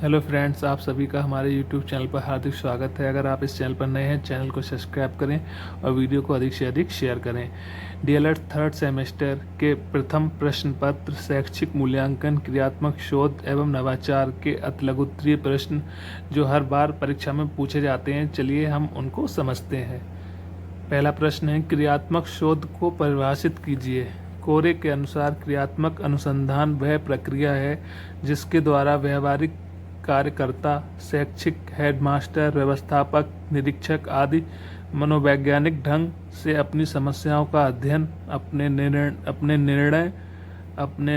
Hello friends, आप सभी का हमारे यूट्यूब चैनल पर हार्दिक स्वागत है। अगर आप इस चैनल पर नए हैं, चैनल को सब्सक्राइब करें और वीडियो को अधिक से अधिक शेयर करें। डीएलएड थर्ड सेमेस्टर के प्रथम प्रश्न पत्र शैक्षिक मूल्यांकन, क्रियात्मक शोध एवं नवाचार के अतिलघुत्तरीय प्रश्न जो हर बार परीक्षा में पूछे जाते हैं, चलिए हम उनको समझते हैं। पहला प्रश्न है, क्रियात्मक शोध को परिभाषित कीजिए। कोरे के अनुसार क्रियात्मक अनुसंधान वह प्रक्रिया है जिसके द्वारा व्यवहारिक कार्यकर्ता, शैक्षिक हेडमास्टर, व्यवस्थापक, निरीक्षक आदि मनोवैज्ञानिक ढंग से अपनी समस्याओं का अध्ययन, अपने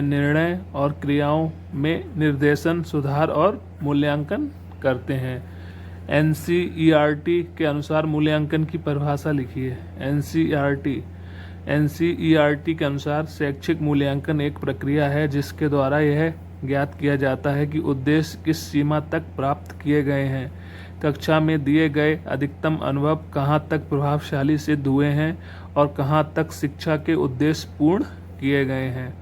निर्णय और क्रियाओं में निर्देशन, सुधार और मूल्यांकन करते हैं। एनसीईआरटी के अनुसार मूल्यांकन की परिभाषा लिखिए। एनसीईआरटी के अनुसार शैक्षिक मूल्यांकन एक प्रक्रिया है जिसके द्वारा यह ज्ञात किया जाता है कि उद्देश्य किस सीमा तक प्राप्त किए गए हैं, कक्षा में दिए गए अधिकतम अनुभव कहाँ तक प्रभावशाली सिद्ध हुए हैं और कहाँ तक शिक्षा के उद्देश्य पूर्ण किए गए हैं।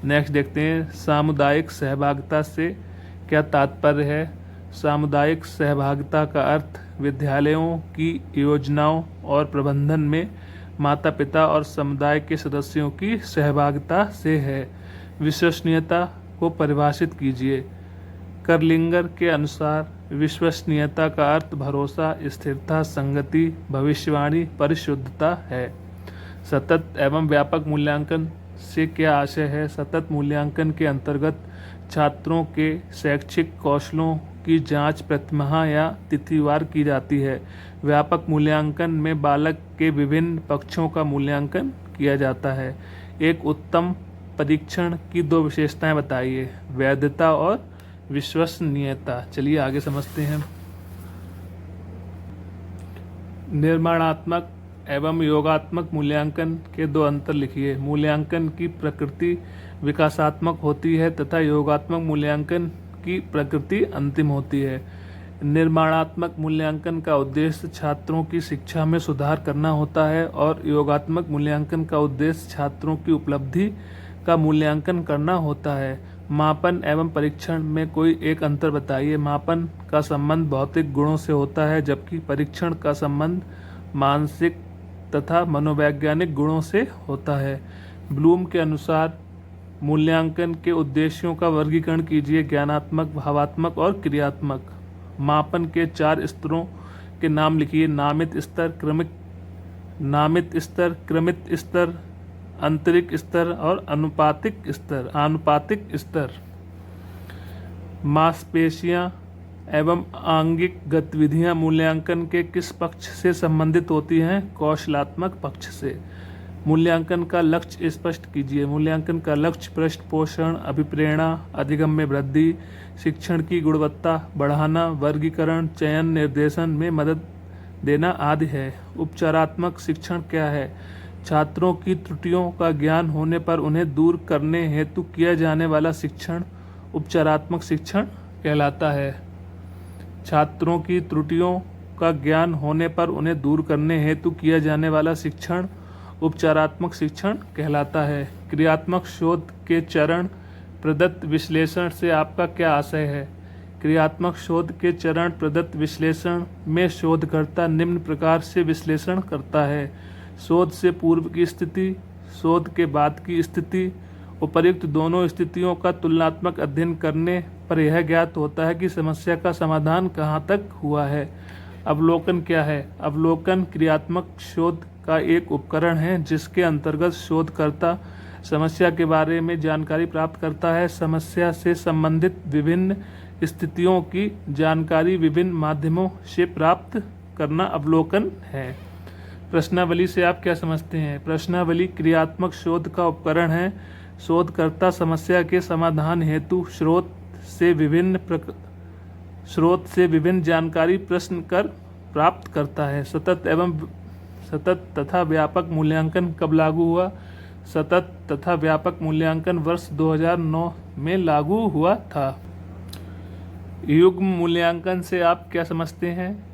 नेक्स्ट देखते हैं, सामुदायिक सहभागिता से क्या तात्पर्य है। सामुदायिक सहभागिता का अर्थ विद्यालयों की योजनाओं और प्रबंधन में माता पिता और समुदाय के सदस्यों की सहभागिता से है। विश्वसनीयता को परिभाषित कीजिए। करलिंगर के अनुसार विश्वसनीयता का अर्थ भरोसा, स्थिरता, संगति, भविष्यवाणी, परिशुद्धता है। सतत एवं व्यापक मूल्यांकन से क्या आशय है। सतत मूल्यांकन के अंतर्गत छात्रों के शैक्षिक कौशलों की जांच प्रतिमाह या तिथिवार की जाती है। व्यापक मूल्यांकन में बालक के विभिन्न पक्षों का मूल्यांकन किया जाता है। एक उत्तम परीक्षण की दो विशेषताएं बताइए। वैधता और विश्वसनीयता। चलिए आगे समझते हैं। निर्माणात्मक एवं योगात्मक मूल्यांकन के दो अंतर लिखिए। मूल्यांकन की प्रकृति विकासात्मक होती है तथा योगात्मक मूल्यांकन की प्रकृति अंतिम होती है। निर्माणात्मक मूल्यांकन का उद्देश्य छात्रों की शिक्षा में सुधार करना होता है और योगात्मक मूल्यांकन का उद्देश्य छात्रों की उपलब्धि का मूल्यांकन करना होता है। मापन एवं परीक्षण में कोई एक अंतर बताइए। मापन का संबंध भौतिक गुणों से होता है जबकि परीक्षण का संबंध मानसिक तथा मनोवैज्ञानिक गुणों से होता है। ब्लूम के अनुसार मूल्यांकन के उद्देश्यों का वर्गीकरण कीजिए। ज्ञानात्मक, भावात्मक और क्रियात्मक। मापन के 4 स्तरों के नाम लिखिए। नामित स्तर, क्रमित स्तर, आंतरिक स्तर और अनुपातिक स्तर। मांसपेशियां एवं आंगिक गतिविधियां मूल्यांकन के किस पक्ष से संबंधित होती हैं। कौशलात्मक पक्ष से। मूल्यांकन का लक्ष्य स्पष्ट कीजिए। मूल्यांकन का लक्ष्य पृष्ठपोषण, अभिप्रेरणा, अधिगम में वृद्धि, शिक्षण की गुणवत्ता बढ़ाना, वर्गीकरण, चयन, निर्देशन में मदद देना आदि है। उपचारात्मक शिक्षण क्या है। छात्रों की त्रुटियों का ज्ञान होने पर उन्हें दूर करने हेतु किया जाने वाला शिक्षण उपचारात्मक शिक्षण कहलाता है। छात्रों की त्रुटियों का ज्ञान होने पर उन्हें दूर करने हेतु किया जाने वाला शिक्षण उपचारात्मक शिक्षण कहलाता है। क्रियात्मक शोध के चरण प्रदत्त विश्लेषण से आपका क्या आशय है। क्रियात्मक शोध के चरण प्रदत्त विश्लेषण में शोधकर्ता निम्न प्रकार से विश्लेषण करता है। शोध से पूर्व की स्थिति, शोध के बाद की स्थिति। उपर्युक्त दोनों स्थितियों का तुलनात्मक अध्ययन करने पर यह ज्ञात होता है कि समस्या का समाधान कहाँ तक हुआ है। अवलोकन क्या है। अवलोकन क्रियात्मक शोध का एक उपकरण है जिसके अंतर्गत शोधकर्ता समस्या के बारे में जानकारी प्राप्त करता है। समस्या से संबंधित विभिन्न स्थितियों की जानकारी विभिन्न माध्यमों से प्राप्त करना अवलोकन है। प्रश्नावली से आप क्या समझते हैं। प्रश्नावली क्रियात्मक शोध का उपकरण है। शोधकर्ता समस्या के समाधान हेतु स्रोत से विभिन्न जानकारी प्रश्न कर प्राप्त करता है। सतत तथा व्यापक मूल्यांकन कब लागू हुआ। सतत तथा व्यापक मूल्यांकन वर्ष 2009 में लागू हुआ था। युग्म मूल्यांकन से आप क्या समझते हैं।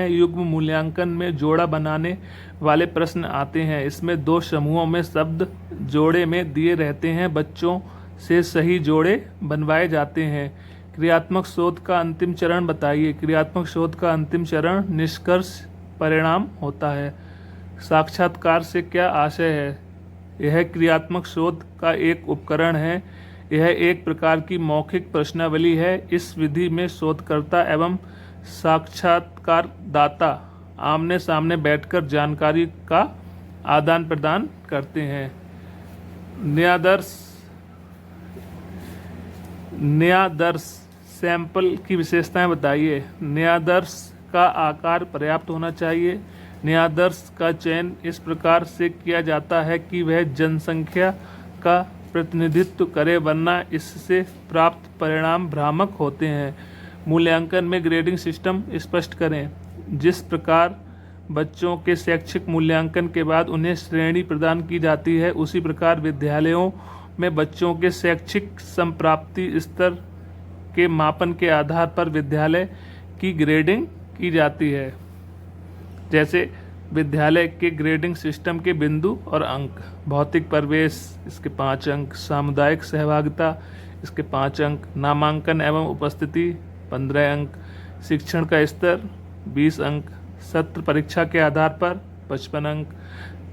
युग्म मूल्यांकन में जोड़ा बनाने वाले प्रश्न आते हैं। इसमें 2 समूहों में शब्द जोड़े में दिए रहते हैं। बच्चों से सही जोड़े बनवाए जाते हैं। क्रियात्मक शोध का अंतिम चरण बताइए। क्रियात्मक शोध का अंतिम चरण निष्कर्ष परिणाम होता है। साक्षात्कार से क्या आशय है? यह क्रियात्मक शोध का एक उपकरण है। यह एक प्रकार की मौखिक प्रश्नावली है। इस विधि में शोधकर्ता एवं साक्षात्कारदाता आमने सामने बैठकर जानकारी का आदान प्रदान करते हैं। न्यायादर्श सैंपल की विशेषताएं बताइए। न्यायादर्श का आकार पर्याप्त होना चाहिए। न्यायादर्श का चयन इस प्रकार से किया जाता है कि वह जनसंख्या का प्रतिनिधित्व करे, वरना इससे प्राप्त परिणाम भ्रामक होते हैं। मूल्यांकन में ग्रेडिंग सिस्टम स्पष्ट करें। जिस प्रकार बच्चों के शैक्षिक मूल्यांकन के बाद उन्हें श्रेणी प्रदान की जाती है, उसी प्रकार विद्यालयों में बच्चों के शैक्षिक संप्राप्ति स्तर के मापन के आधार पर विद्यालय की ग्रेडिंग की जाती है। जैसे विद्यालय के ग्रेडिंग सिस्टम के बिंदु और अंक। भौतिक प्रवेश इसके 5 अंक, सामुदायिक सहभागिता इसके 5 अंक, नामांकन एवं उपस्थिति 15 अंक, शिक्षण का स्तर 20 अंक, सत्र परीक्षा के आधार पर 55 अंक,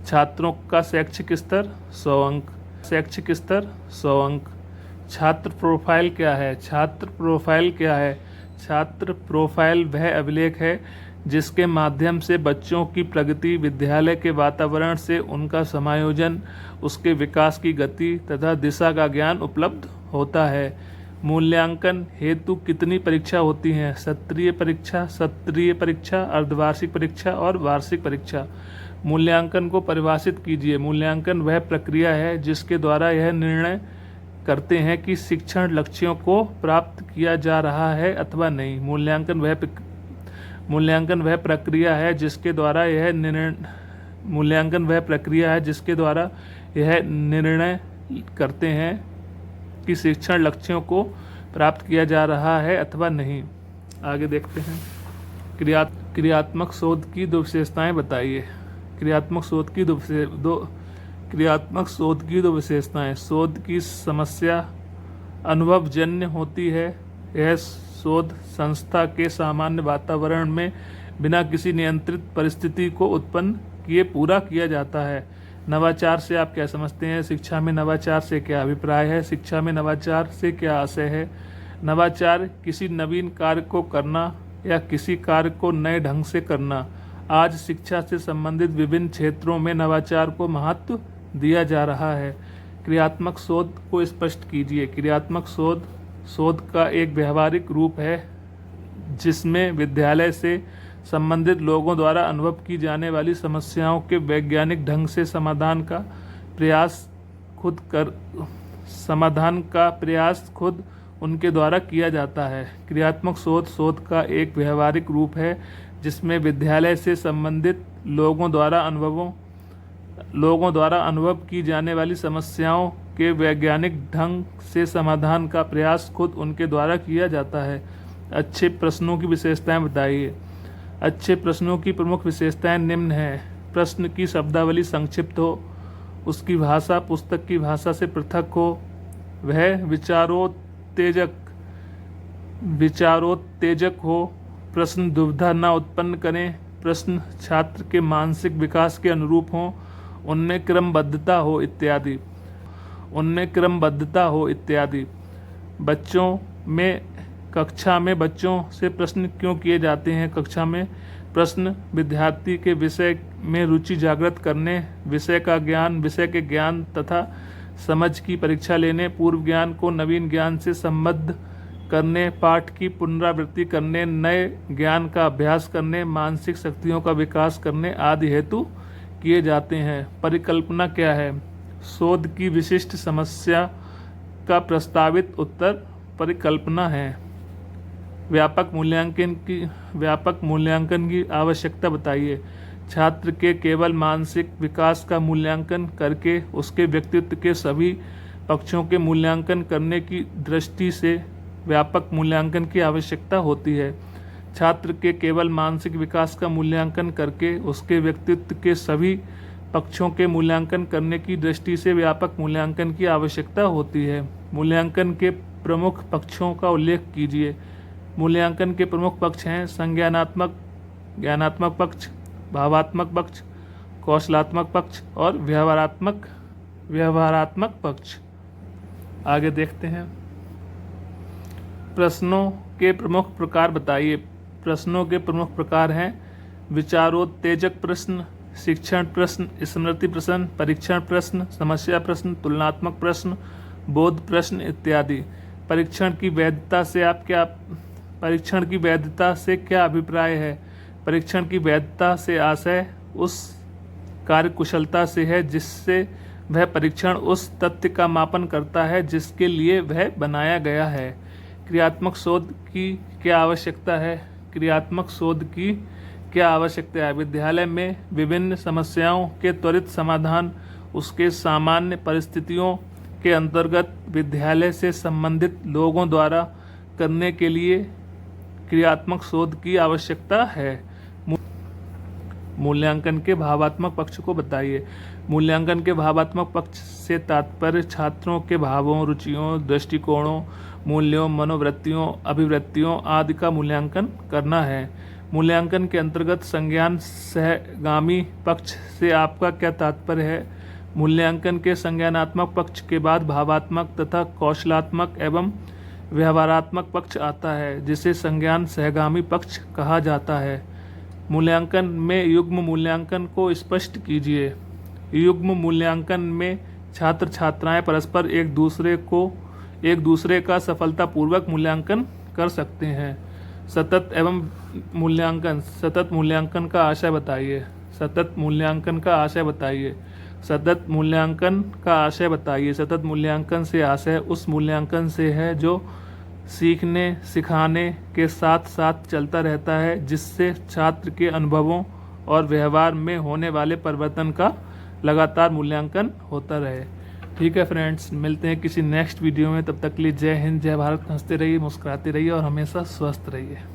छात्रों का शैक्षिक स्तर 100 अंक, शैक्षिक स्तर 100 अंक। छात्र प्रोफाइल क्या है? छात्र प्रोफाइल क्या है? छात्र प्रोफाइल वह अभिलेख है जिसके माध्यम से बच्चों की प्रगति, विद्यालय के वातावरण से उनका समायोजन, उसके विकास की गति तथा दिशा का ज्ञान उपलब्ध होता है। मूल्यांकन हेतु कितनी परीक्षा होती हैं? सत्रीय परीक्षा, अर्धवार्षिक परीक्षा और वार्षिक परीक्षा। मूल्यांकन को परिभाषित कीजिए। मूल्यांकन वह प्रक्रिया है जिसके द्वारा यह निर्णय करते हैं कि शिक्षण लक्ष्यों को प्राप्त किया जा रहा है अथवा नहीं। मूल्यांकन वह प्रक्रिया है जिसके द्वारा यह निर्णय करते हैं कि शिक्षण लक्ष्यों को प्राप्त किया जा रहा है अथवा नहीं। आगे देखते हैं। क्रियात्मक शोध की 2 विशेषताएं बताइए। क्रियात्मक शोध की दो विशेषताएं। शोध की समस्या अनुभवजन्य होती है। यह शोध संस्था के सामान्य वातावरण में बिना किसी नियंत्रित परिस्थिति को उत्पन्न किए पूरा किया जाता है। नवाचार से आप क्या समझते हैं? शिक्षा में नवाचार से क्या अभिप्राय है? शिक्षा में नवाचार से क्या आशय है? नवाचार किसी नवीन कार्य को करना या किसी कार्य को नए ढंग से करना। आज शिक्षा से संबंधित विभिन्न क्षेत्रों में नवाचार को महत्व दिया जा रहा है। क्रियात्मक शोध को स्पष्ट कीजिए। क्रियात्मक शोध का एक व्यवहारिक रूप है जिसमें विद्यालय से संबंधित लोगों द्वारा अनुभव की जाने वाली समस्याओं के वैज्ञानिक ढंग से समाधान का प्रयास खुद उनके द्वारा किया जाता है। क्रियात्मक शोध का एक व्यवहारिक रूप है जिसमें विद्यालय से संबंधित लोगों द्वारा अनुभव की जाने वाली समस्याओं के वैज्ञानिक ढंग से समाधान का प्रयास खुद उनके द्वारा किया जाता है। अच्छे प्रश्नों की विशेषताएं बताइए। अच्छे प्रश्नों की प्रमुख विशेषताएं निम्न हैं। प्रश्न की शब्दावली संक्षिप्त हो, उसकी भाषा पुस्तक की भाषा से पृथक हो, वह विचारोत्तेजक हो, प्रश्न दुविधा न उत्पन्न करें, प्रश्न छात्र के मानसिक विकास के अनुरूप हों, उनमें क्रमबद्धता हो इत्यादि। कक्षा में बच्चों से प्रश्न क्यों किए जाते हैं? कक्षा में प्रश्न विद्यार्थी के विषय में रुचि जागृत करने, विषय के ज्ञान तथा समझ की परीक्षा लेने, पूर्व ज्ञान को नवीन ज्ञान से संबद्ध करने, पाठ की पुनरावृत्ति करने, नए ज्ञान का अभ्यास करने, मानसिक शक्तियों का विकास करने आदि हेतु किए जाते हैं। परिकल्पना क्या है? शोध की विशिष्ट समस्या का प्रस्तावित उत्तर परिकल्पना है। व्यापक मूल्यांकन की आवश्यकता बताइए। छात्र के केवल मानसिक विकास का मूल्यांकन करके उसके व्यक्तित्व के सभी पक्षों के मूल्यांकन करने की दृष्टि से व्यापक मूल्यांकन की आवश्यकता होती है। छात्र के केवल मानसिक विकास का मूल्यांकन करके उसके व्यक्तित्व के सभी पक्षों के मूल्यांकन करने की दृष्टि से व्यापक मूल्यांकन की आवश्यकता होती है। मूल्यांकन के प्रमुख पक्षों का उल्लेख कीजिए। मूल्यांकन के प्रमुख पक्ष हैं संज्ञानात्मक, ज्ञानात्मक पक्ष, भावात्मक पक्ष, कौशलात्मक पक्ष और व्यवहारात्मक पक्ष। आगे देखते हैं। प्रश्नों के प्रमुख प्रकार बताइए। प्रश्नों के प्रमुख प्रकार हैं विचारोत्तेजक प्रश्न, शिक्षण प्रश्न, स्मृति प्रश्न, परीक्षण प्रश्न, समस्या प्रश्न, तुलनात्मक प्रश्न, बोध प्रश्न इत्यादि। परीक्षण की वैधता से क्या अभिप्राय है? परीक्षण की वैधता से आशय उस कार्यकुशलता से है जिससे वह परीक्षण उस तथ्य का मापन करता है जिसके लिए वह बनाया गया है। क्रियात्मक शोध की क्या आवश्यकता है? क्रियात्मक शोध की क्या आवश्यकता है? विद्यालय में विभिन्न समस्याओं के त्वरित समाधान उसके सामान्य परिस्थितियों के अंतर्गत विद्यालय से संबंधित लोगों द्वारा करने के लिए क्रियात्मक शोध की आवश्यकता है। मूल्यांकन के भावात्मक पक्ष को बताइए। मूल्यांकन के भावात्मक पक्ष से तात्पर्य छात्रों के भावों, रुचियों, दृष्टिकोणों, मूल्यों, मनोवृत्तियों, अभिवृत्तियों आदि का मूल्यांकन करना है। मूल्यांकन के अंतर्गत संज्ञान सहगामी पक्ष से आपका क्या तात्पर्य है? मूल्यांकन के संज्ञानात्मक पक्ष के बाद भावात्मक तथा कौशलात्मक एवं व्यवहारात्मक पक्ष आता है जिसे संज्ञान सहगामी पक्ष कहा जाता है। मूल्यांकन में युग्म मूल्यांकन को स्पष्ट कीजिए। युग्म मूल्यांकन में छात्र छात्राएं परस्पर एक दूसरे का सफलतापूर्वक मूल्यांकन कर सकते हैं। सतत मूल्यांकन का आशय बताइए। सतत मूल्यांकन का आशय बताइए। सतत मूल्यांकन से आशय उस मूल्यांकन से है जो सीखने सिखाने के साथ साथ चलता रहता है, जिससे छात्र के अनुभवों और व्यवहार में होने वाले परिवर्तन का लगातार मूल्यांकन होता रहे। ठीक है फ्रेंड्स, मिलते हैं किसी नेक्स्ट वीडियो में। तब तक के लिए जय हिंद, जय भारत। हंसते रहिए, मुस्कुराते रहिए और हमेशा स्वस्थ रहिए।